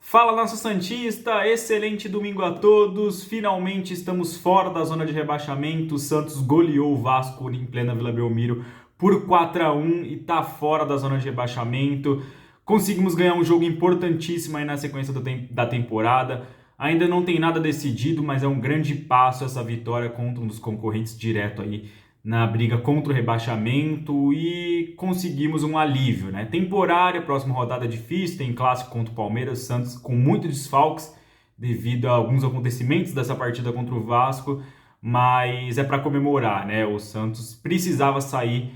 Fala, nosso Santista! Excelente domingo a todos! Finalmente estamos fora da zona de rebaixamento. O Santos goleou o Vasco em plena Vila Belmiro por 4-1 e tá fora da zona de rebaixamento. Conseguimos ganhar um jogo importantíssimo aí na sequência da temporada. Ainda não tem nada decidido, mas é um grande passo essa vitória contra um dos concorrentes direto aí na briga contra o rebaixamento e conseguimos um alívio, né? Temporária, próxima rodada difícil, tem clássico contra o Palmeiras, Santos com muitos desfalques devido a alguns acontecimentos dessa partida contra o Vasco, mas é para comemorar, né? O Santos precisava sair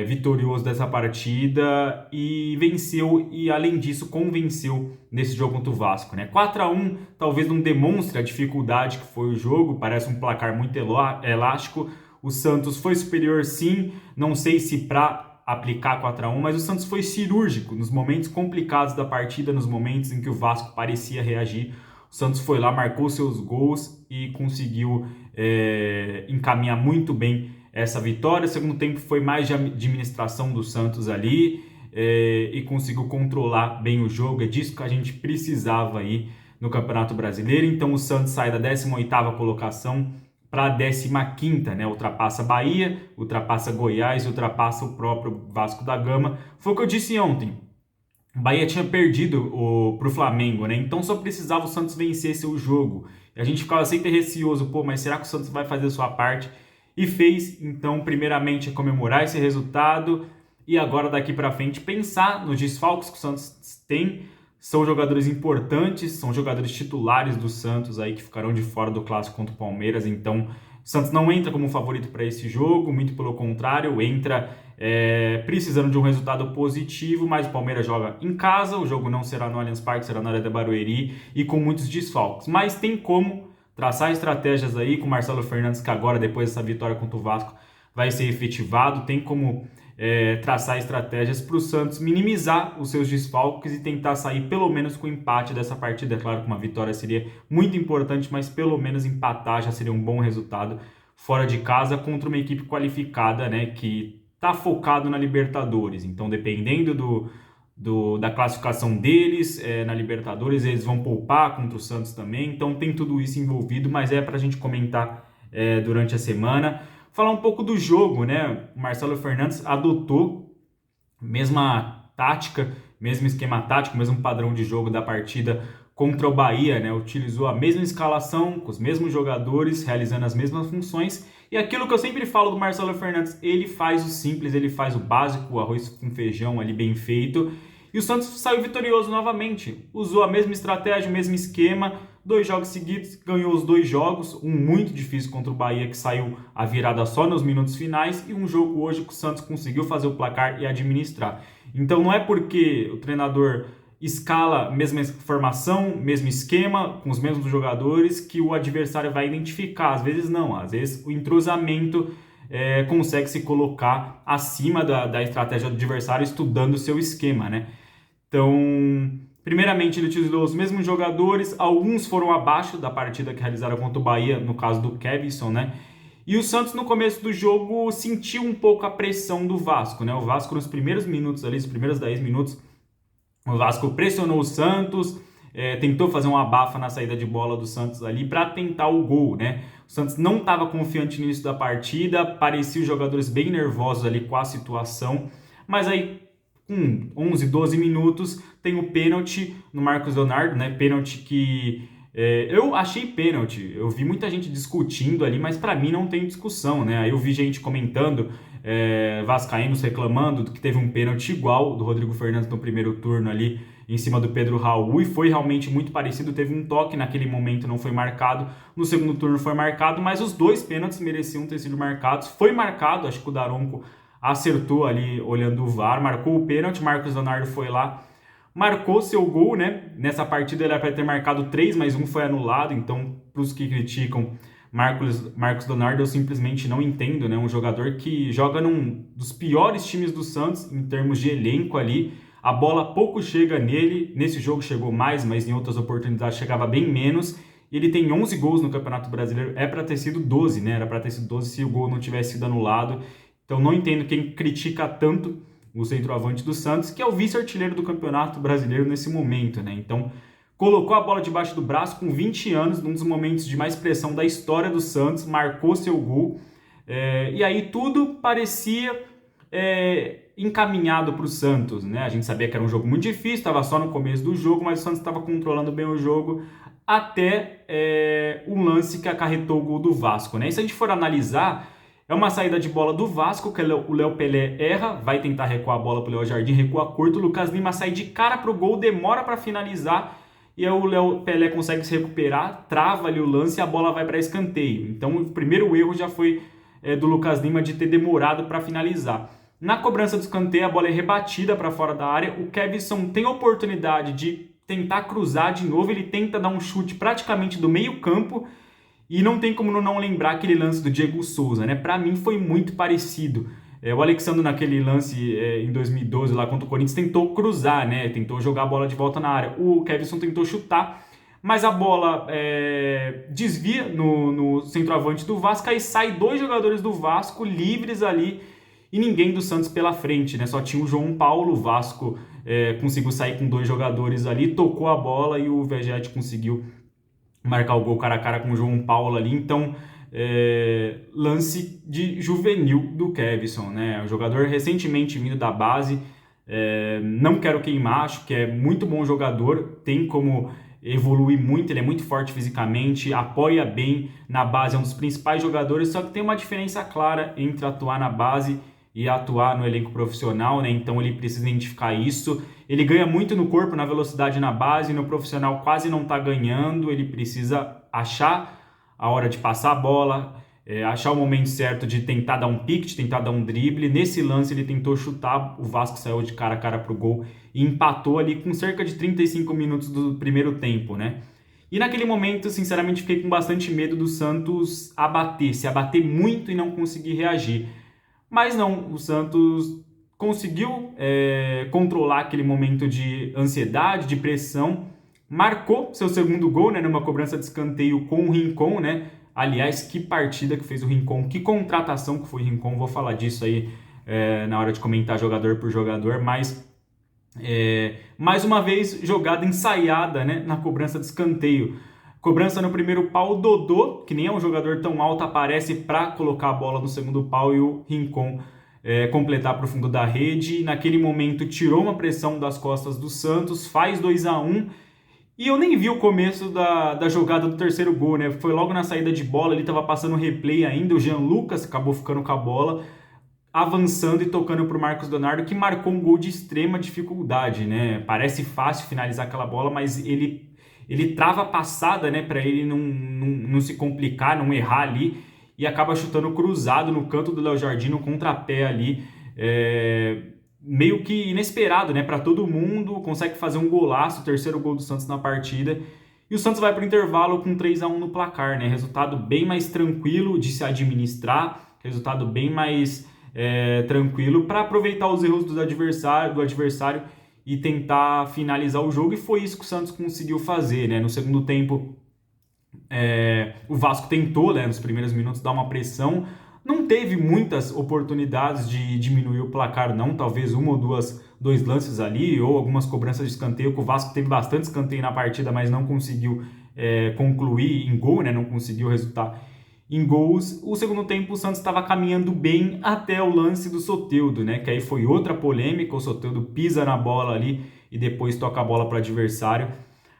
vitorioso dessa partida e venceu, e além disso convenceu nesse jogo contra o Vasco, né? 4-1 talvez não demonstre a dificuldade que foi o jogo, parece um placar muito elástico. O Santos foi superior sim, não sei se para aplicar 4-1, mas o Santos foi cirúrgico nos momentos complicados da partida, nos momentos em que o Vasco parecia reagir. O Santos foi lá, marcou seus gols e conseguiu encaminhar muito bem essa vitória. O segundo tempo foi mais de administração do Santos ali e conseguiu controlar bem o jogo. É disso que a gente precisava aí no Campeonato Brasileiro. Então o Santos sai da 18ª colocação para a 15ª, né? Ultrapassa Bahia, ultrapassa Goiás, ultrapassa o próprio Vasco da Gama. Foi o que eu disse ontem. O Bahia tinha perdido para o Flamengo, né? Então só precisava o Santos vencer o jogo. E a gente ficava sempre receoso, pô, mas será que o Santos vai fazer a sua parte? E fez, então, primeiramente, comemorar esse resultado e agora daqui para frente pensar nos desfalques que o Santos tem. São jogadores importantes, são jogadores titulares do Santos aí que ficarão de fora do clássico contra o Palmeiras. Então, o Santos não entra como favorito para esse jogo, muito pelo contrário, entra precisando de um resultado positivo, mas o Palmeiras joga em casa, o jogo não será no Allianz Parque, será na Arena Barueri e com muitos desfalques. Mas tem como traçar estratégias aí com o Marcelo Fernandes, que agora, depois dessa vitória contra o Vasco, vai ser efetivado, tem como traçar estratégias para o Santos minimizar os seus desfalques e tentar sair pelo menos com o empate dessa partida. É claro que uma vitória seria muito importante, mas pelo menos empatar já seria um bom resultado fora de casa contra uma equipe qualificada, né, que está focado na Libertadores. Então, dependendo da classificação deles na Libertadores, eles vão poupar contra o Santos também. Então, tem tudo isso envolvido, mas é para a gente comentar durante a semana. Falar um pouco do jogo, né? O Marcelo Fernandes adotou a mesma tática, mesmo esquema tático, mesmo padrão de jogo da partida contra o Bahia, né? Utilizou a mesma escalação, com os mesmos jogadores, realizando as mesmas funções. E aquilo que eu sempre falo do Marcelo Fernandes, ele faz o simples, ele faz o básico, o arroz com feijão ali bem feito. E o Santos saiu vitorioso novamente. Usou a mesma estratégia, o mesmo esquema. 2 jogos seguidos, ganhou os 2 jogos. Um muito difícil contra o Bahia, que saiu a virada só nos minutos finais. E um jogo hoje que o Santos conseguiu fazer o placar e administrar. Então não é porque o treinador escala mesma formação, mesmo esquema, com os mesmos jogadores, que o adversário vai identificar. Às vezes não, às vezes o entrosamento consegue se colocar acima da estratégia do adversário, estudando o seu esquema, né? Então, primeiramente ele utilizou os mesmos jogadores, alguns foram abaixo da partida que realizaram contra o Bahia, no caso do Kevson, né? E o Santos no começo do jogo sentiu um pouco a pressão do Vasco, né? O Vasco nos primeiros minutos ali, os primeiros 10 minutos, o Vasco pressionou o Santos, tentou fazer um abafa na saída de bola do Santos ali para tentar o gol, né? O Santos não estava confiante no início da partida, parecia os jogadores bem nervosos ali com a situação, mas aí com 11, 12 minutos tem o pênalti no Marcos Leonardo, né? Pênalti que eu achei pênalti, eu vi muita gente discutindo ali, mas para mim não tem discussão, né? Aí eu vi gente comentando, vascaínos reclamando que teve um pênalti igual do Rodrigo Fernandes no primeiro turno ali, em cima do Pedro Raul, e foi realmente muito parecido, teve um toque naquele momento, não foi marcado, no segundo turno foi marcado, mas os 2 pênaltis mereciam ter sido marcados, foi marcado, acho que o Daronco acertou ali, olhando o VAR, marcou o pênalti, Marcos Leonardo foi lá, marcou seu gol, né? Nessa partida ele era para ter marcado 3, mas um foi anulado, então, para os que criticam Marcos Leonardo, eu simplesmente não entendo, né? Um jogador que joga num dos piores times do Santos, em termos de elenco ali, a bola pouco chega nele, nesse jogo chegou mais, mas em outras oportunidades chegava bem menos, e ele tem 11 gols no Campeonato Brasileiro, é para ter sido 12, né? Era para ter sido 12 se o gol não tivesse sido anulado. Então não entendo quem critica tanto o centroavante do Santos, que é o vice-artilheiro do Campeonato Brasileiro nesse momento, né? Então colocou a bola debaixo do braço com 20 anos, num dos momentos de mais pressão da história do Santos, marcou seu gol. E aí tudo parecia encaminhado para o Santos, né? A gente sabia que era um jogo muito difícil, estava só no começo do jogo, mas o Santos estava controlando bem o jogo até o lance que acarretou o gol do Vasco, né? E se a gente for analisar, é uma saída de bola do Vasco, que o Léo Pelé erra, vai tentar recuar a bola para o Léo Jardim, recua curto, o Lucas Lima sai de cara para o gol, demora para finalizar, e aí o Léo Pelé consegue se recuperar, trava ali o lance e a bola vai para escanteio. Então o primeiro erro já foi do Lucas Lima de ter demorado para finalizar. Na cobrança do escanteio, a bola é rebatida para fora da área, o Kevson tem a oportunidade de tentar cruzar de novo, ele tenta dar um chute praticamente do meio campo, e não tem como não lembrar aquele lance do Diego Souza, né? Para mim foi muito parecido. O Alexandre naquele lance em 2012 lá contra o Corinthians tentou cruzar, né? Tentou jogar a bola de volta na área. O Kevson tentou chutar, mas a bola desvia no centroavante do Vasco, aí sai 2 jogadores do Vasco livres ali e ninguém do Santos pela frente, né? Só tinha o João Paulo, o Vasco conseguiu sair com 2 jogadores ali, tocou a bola e o Vegetti conseguiu marcar o gol cara a cara com o João Paulo ali. Então, lance de juvenil do Kevson, né? Um jogador recentemente vindo da base, não quero queimar, acho que é muito bom jogador, tem como evoluir muito, ele é muito forte fisicamente, apoia bem na base, é um dos principais jogadores, só que tem uma diferença clara entre atuar na base e atuar no elenco profissional, né? Então ele precisa identificar isso. Ele ganha muito no corpo, na velocidade na base, no profissional quase não está ganhando, ele precisa achar a hora de passar a bola, achar o momento certo de tentar dar um pique, de tentar dar um drible. Nesse lance ele tentou chutar, o Vasco saiu de cara a cara pro gol e empatou ali com cerca de 35 minutos do primeiro tempo, né? E naquele momento, sinceramente, fiquei com bastante medo do Santos se abater muito e não conseguir reagir. Mas não, o Santos conseguiu controlar aquele momento de ansiedade, de pressão, marcou seu segundo gol, né, numa cobrança de escanteio com o Rincon, né? Aliás, que partida que fez o Rincon, que contratação que foi o Rincon, vou falar disso aí na hora de comentar jogador por jogador, mas mais uma vez jogada ensaiada, né, na cobrança de escanteio. Cobrança no primeiro pau, o Dodô, que nem é um jogador tão alto, aparece para colocar a bola no segundo pau e o Rincon completar para o fundo da rede. Naquele momento tirou uma pressão das costas do Santos, faz 2-1. E eu nem vi o começo da jogada do terceiro gol, né? Foi logo na saída de bola, ele estava passando replay ainda, o Jean Lucas acabou ficando com a bola, avançando e tocando para o Marcos Leonardo, que marcou um gol de extrema dificuldade, né? Parece fácil finalizar aquela bola, mas ele trava a passada, né, para ele não se complicar, não errar ali, e acaba chutando cruzado no canto do Léo Jardim, no contrapé ali, meio que inesperado, né, para todo mundo, consegue fazer um golaço, o terceiro gol do Santos na partida, e o Santos vai para o intervalo com 3-1 no placar, né, resultado bem mais tranquilo de se administrar, resultado bem mais tranquilo para aproveitar os erros do adversário e tentar finalizar o jogo, e foi isso que o Santos conseguiu fazer, né? No segundo tempo, o Vasco tentou, né, nos primeiros minutos, dar uma pressão, não teve muitas oportunidades de diminuir o placar, não, talvez uma ou dois lances ali, ou algumas cobranças de escanteio, que o Vasco teve bastante escanteio na partida, mas não conseguiu concluir em gol, né? Não conseguiu resultar em gols. O segundo tempo o Santos estava caminhando bem até o lance do Soteldo, né? Que aí foi outra polêmica, o Soteldo pisa na bola ali e depois toca a bola para o adversário.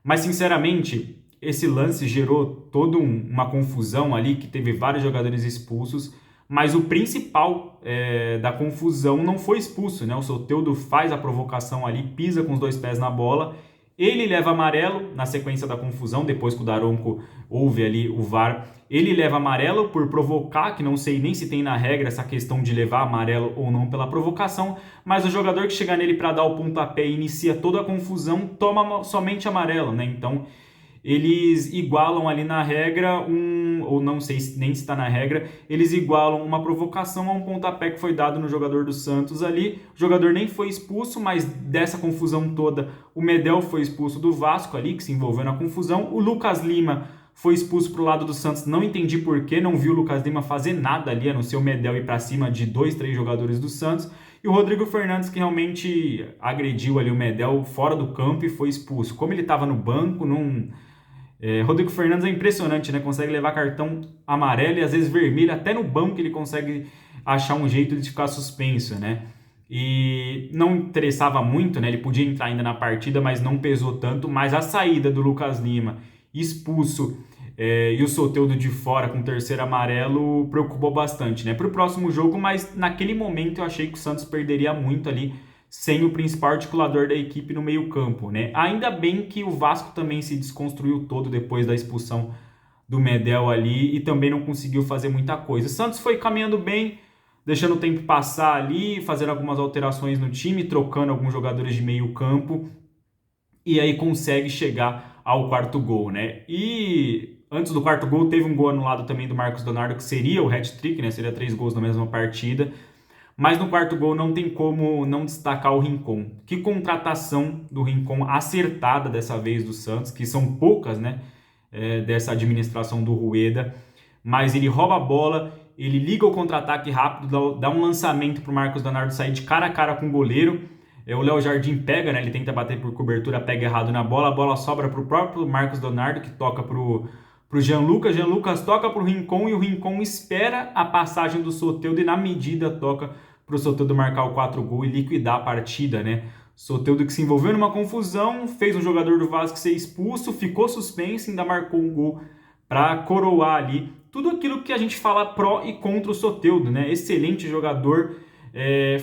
Mas sinceramente, esse lance gerou toda uma confusão ali, que teve vários jogadores expulsos, mas o principal da confusão não foi expulso, né? O Soteldo faz a provocação ali, pisa com os 2 pés na bola, ele leva amarelo na sequência da confusão, depois que o Daronco ouve ali o VAR, ele leva amarelo por provocar, que não sei nem se tem na regra essa questão de levar amarelo ou não pela provocação, mas o jogador que chega nele para dar o pontapé e inicia toda a confusão toma somente amarelo, né? Então eles igualam ali na regra ou não sei nem se está na regra, eles igualam uma provocação a um pontapé que foi dado no jogador do Santos ali. O jogador nem foi expulso, mas dessa confusão toda, o Medel foi expulso do Vasco ali, que se envolveu na confusão. O Lucas Lima foi expulso para o lado do Santos, não entendi porquê, não vi o Lucas Lima fazer nada ali, a não ser o Medel ir para cima de 2, 3 jogadores do Santos. e o Rodrigo Fernandes, que realmente agrediu ali o Medel fora do campo e foi expulso. Como ele estava no banco, Rodrigo Fernandes é impressionante, né? Consegue levar cartão amarelo e às vezes vermelho, até no banco ele consegue achar um jeito de ficar suspenso, né? E não interessava muito, né? Ele podia entrar ainda na partida, mas não pesou tanto. Mas a saída do Lucas Lima, expulso, e o Soteldo de fora com o terceiro amarelo preocupou bastante, né? Para o próximo jogo, mas naquele momento eu achei que o Santos perderia muito ali sem o principal articulador da equipe no meio-campo, né? Ainda bem que o Vasco também se desconstruiu todo depois da expulsão do Medel ali e também não conseguiu fazer muita coisa. O Santos foi caminhando bem, deixando o tempo passar ali, fazendo algumas alterações no time, trocando alguns jogadores de meio-campo e aí consegue chegar ao quarto gol, né? E antes do quarto gol teve um gol anulado também do Marcos Leonardo, que seria o hat-trick, né? Seria 3 gols na mesma partida. Mas no quarto gol não tem como não destacar o Rincon. Que contratação do Rincon acertada dessa vez do Santos, que são poucas, né? Dessa administração do Rueda. Mas ele rouba a bola, ele liga o contra-ataque rápido, dá um lançamento para o Marcos Leonardo sair de cara a cara com o goleiro. O Léo Jardim pega, né? Ele tenta bater por cobertura, pega errado na bola. A bola sobra para o próprio Marcos Leonardo, que toca para o Jean Lucas. Jean Lucas toca para o Rincon e o Rincon espera a passagem do Soteldo e na medida toca para o Soteldo marcar o 4 gol e liquidar a partida, né? Soteldo que se envolveu numa confusão, fez um jogador do Vasco ser expulso, ficou suspenso e ainda marcou um gol para coroar ali tudo aquilo que a gente fala pró e contra o Soteldo, né? Excelente jogador,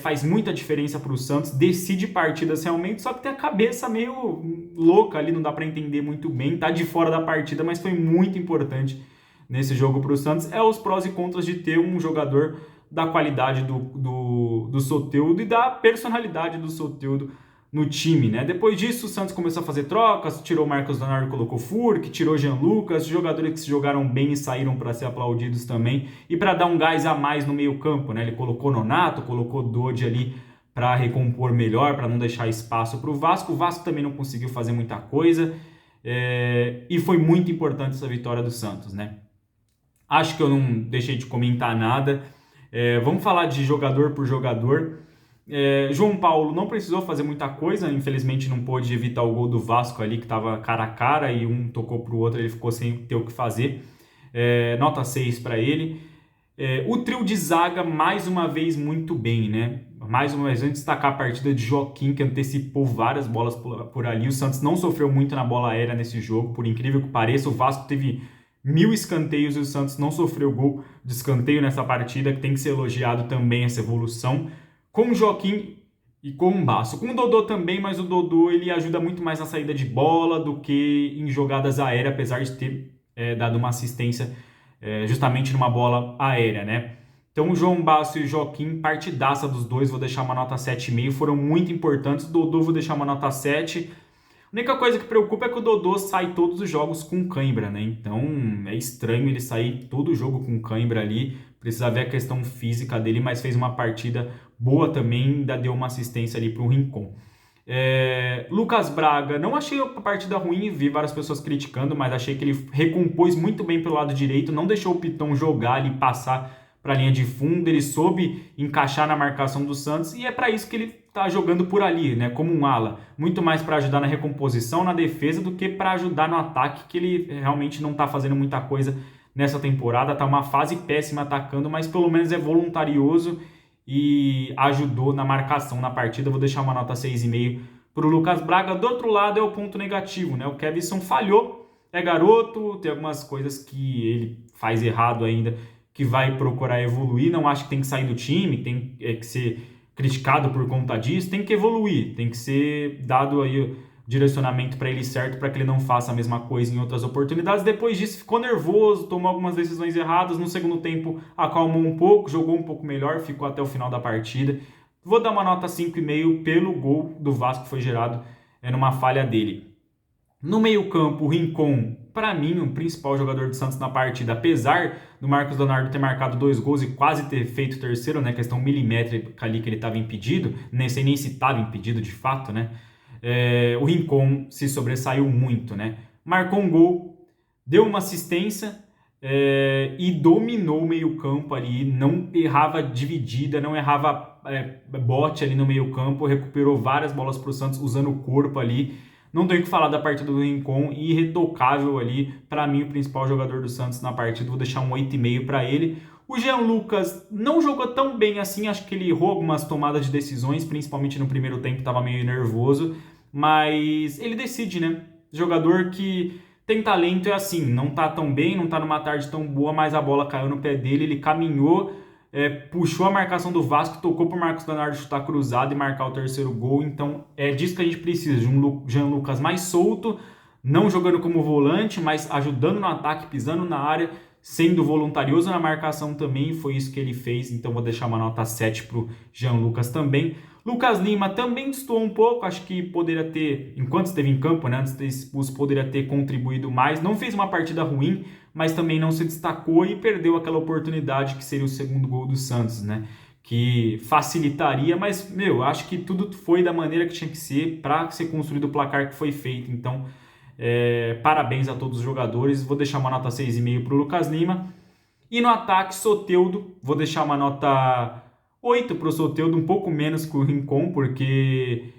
faz muita diferença para o Santos, decide partidas realmente, só que tem a cabeça meio louca ali, não dá para entender muito bem, tá de fora da partida, mas foi muito importante nesse jogo para o Santos. Os prós e contras de ter um jogador da qualidade do Soteldo e da personalidade do Soteldo no time, né? Depois disso, o Santos começou a fazer trocas, tirou o Marcos Leonardo e colocou Furk, tirou Jean Lucas, jogadores que se jogaram bem e saíram para ser aplaudidos também, e para dar um gás a mais no meio campo, né? Ele colocou Nonato, colocou Dodi ali para recompor melhor, para não deixar espaço para o Vasco. O Vasco também não conseguiu fazer muita coisa, e foi muito importante essa vitória do Santos, né? Acho que eu não deixei de comentar nada. Vamos falar de jogador por jogador. João Paulo não precisou fazer muita coisa, infelizmente não pôde evitar o gol do Vasco ali, que estava cara a cara e um tocou para o outro, ele ficou sem ter o que fazer. Nota 6 para ele. O trio de zaga, mais uma vez, muito bem, né? Mais uma vez, antes de destacar a partida de Joaquim, que antecipou várias bolas por ali. O Santos não sofreu muito na bola aérea nesse jogo, por incrível que pareça. O Vasco teve 1000 escanteios e o Santos não sofreu gol de escanteio nessa partida, que tem que ser elogiado também essa evolução. Com o Joaquim e com o Basso. Com o Dodô também, mas o Dodô ele ajuda muito mais na saída de bola do que em jogadas aéreas, apesar de ter dado uma assistência justamente numa bola aérea, né? Então o João Basso e o Joaquim, partidaça dos dois, vou deixar uma nota 7,5, foram muito importantes. O Dodô vou deixar uma nota 7. A única coisa que preocupa é que o Dodô sai todos os jogos com cãibra, né? Então é estranho ele sair todo jogo com cãibra ali. Precisa ver a questão física dele, mas fez uma partida boa também, ainda deu uma assistência ali para o Rincon. Lucas Braga, não achei a partida ruim, vi várias pessoas criticando, mas achei que ele recompôs muito bem pelo lado direito, não deixou o Piton jogar ali, passar para a linha de fundo, ele soube encaixar na marcação do Santos e é para isso que ele está jogando por ali, né, como um ala, muito mais para ajudar na recomposição, na defesa, do que para ajudar no ataque, que ele realmente não está fazendo muita coisa nessa temporada, tá uma fase péssima atacando, mas pelo menos é voluntarioso e ajudou na marcação na partida. Vou deixar uma nota 6,5 para o Lucas Braga. Do outro lado é o ponto negativo, né? O Kevson falhou, é garoto, tem algumas coisas que ele faz errado ainda, que vai procurar evoluir. Não acho que tem que sair do time, tem que ser criticado por conta disso, tem que evoluir, tem que ser dado aí direcionamento para ele certo, para que ele não faça a mesma coisa em outras oportunidades. Depois disso ficou nervoso, tomou algumas decisões erradas, no segundo tempo acalmou um pouco, jogou um pouco melhor, ficou até o final da partida. Vou dar uma nota 5,5 pelo gol do Vasco que foi gerado numa falha dele. No meio-campo, o Rincon, para mim, o principal jogador do Santos na partida, apesar do Marcos Leonardo ter marcado 2 gols e quase ter feito o terceiro, né? Questão milimétrica ali que ele estava impedido, nem sei nem se estava impedido de fato, né? O Rincon se sobressaiu muito, né? Marcou um gol, deu uma assistência e dominou o meio-campo ali, não errava dividida, não errava bote ali no meio campo, recuperou várias bolas para o Santos usando o corpo ali. Não tenho o que falar da partida do Rincon, irretocável ali. Para mim, o principal jogador do Santos na partida, vou deixar um 8,5 para ele. O Jean Lucas não jogou tão bem assim, acho que ele errou algumas tomadas de decisões, principalmente no primeiro tempo, estava meio nervoso, mas ele decide, né? Jogador que tem talento é assim, não tá tão bem, não tá numa tarde tão boa, mas a bola caiu no pé dele, ele caminhou, puxou a marcação do Vasco, tocou pro Marcos Leonardo chutar cruzado e marcar o terceiro gol. Então é disso que a gente precisa, de um Jean Lucas mais solto, não jogando como volante, mas ajudando no ataque, pisando na área, sendo voluntarioso na marcação também. Foi isso que ele fez, então vou deixar uma nota 7 pro Jean Lucas também. Lucas Lima também destoou um pouco, acho que poderia ter, enquanto esteve em campo, né, antes de ter expulso, poderia ter contribuído mais. Não fez uma partida ruim, mas também não se destacou e perdeu aquela oportunidade que seria o segundo gol do Santos, né? Que facilitaria, mas, acho que tudo foi da maneira que tinha que ser para ser construído o placar que foi feito. Então, parabéns a todos os jogadores. Vou deixar uma nota 6,5 para o Lucas Lima. E no ataque, Soteldo, vou deixar uma nota 8 para o Soteldo, um pouco menos que o Rincon, porque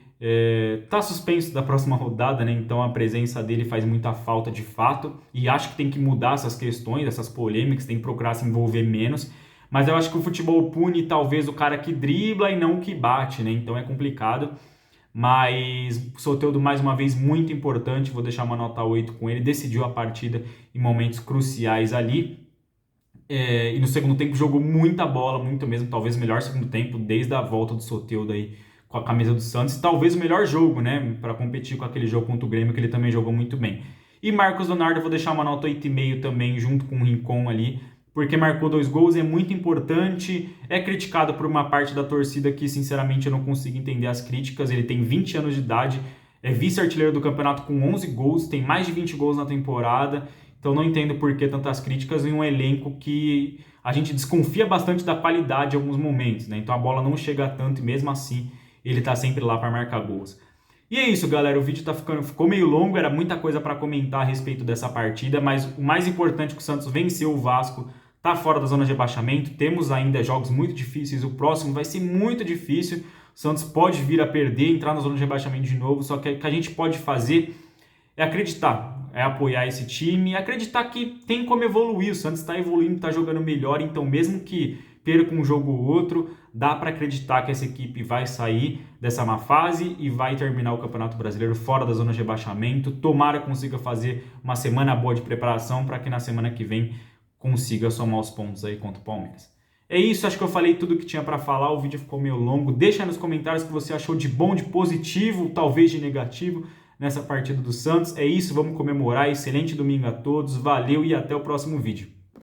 tá suspenso da próxima rodada, né? Então a presença dele faz muita falta de fato. E acho que tem que mudar essas questões, essas polêmicas, tem que procurar se envolver menos. Mas eu acho que o futebol pune talvez o cara que dribla e não o que bate, né? Então é complicado. Mas o Soteldo, mais uma vez, muito importante. Vou deixar uma nota 8 com ele. Decidiu a partida em momentos cruciais ali. E no segundo tempo jogou muita bola, muito mesmo, talvez o melhor segundo tempo desde a volta do Soteldo aí com a camisa do Santos, talvez o melhor jogo, né, para competir com aquele jogo contra o Grêmio que ele também jogou muito bem. E Marcos Leonardo eu vou deixar uma nota 8,5 também, junto com o Rincon ali, porque marcou 2 gols, é muito importante, é criticado por uma parte da torcida que sinceramente eu não consigo entender as críticas. Ele tem 20 anos de idade, é vice-artilheiro do campeonato com 11 gols, tem mais de 20 gols na temporada. Então não entendo por que tantas críticas em um elenco que a gente desconfia bastante da qualidade em alguns momentos, né? Então a bola não chega tanto e mesmo assim ele tá sempre lá para marcar gols. E é isso, galera. O vídeo ficou meio longo, era muita coisa para comentar a respeito dessa partida, mas o mais importante é que o Santos venceu o Vasco, tá fora da zona de rebaixamento, temos ainda jogos muito difíceis, o próximo vai ser muito difícil, o Santos pode vir a perder, entrar na zona de rebaixamento de novo, só que o que a gente pode fazer é acreditar, é apoiar esse time, acreditar que tem como evoluir. O Santos está evoluindo, está jogando melhor, então mesmo que perca um jogo ou outro, dá para acreditar que essa equipe vai sair dessa má fase e vai terminar o Campeonato Brasileiro fora da zona de rebaixamento. Tomara consiga fazer uma semana boa de preparação para que na semana que vem consiga somar os pontos aí contra o Palmeiras. É isso, acho que eu falei tudo que tinha para falar, o vídeo ficou meio longo. Deixa nos comentários o que você achou de bom, de positivo, talvez de negativo nessa partida do Santos. É isso, vamos comemorar. Excelente domingo a todos, valeu e até o próximo vídeo.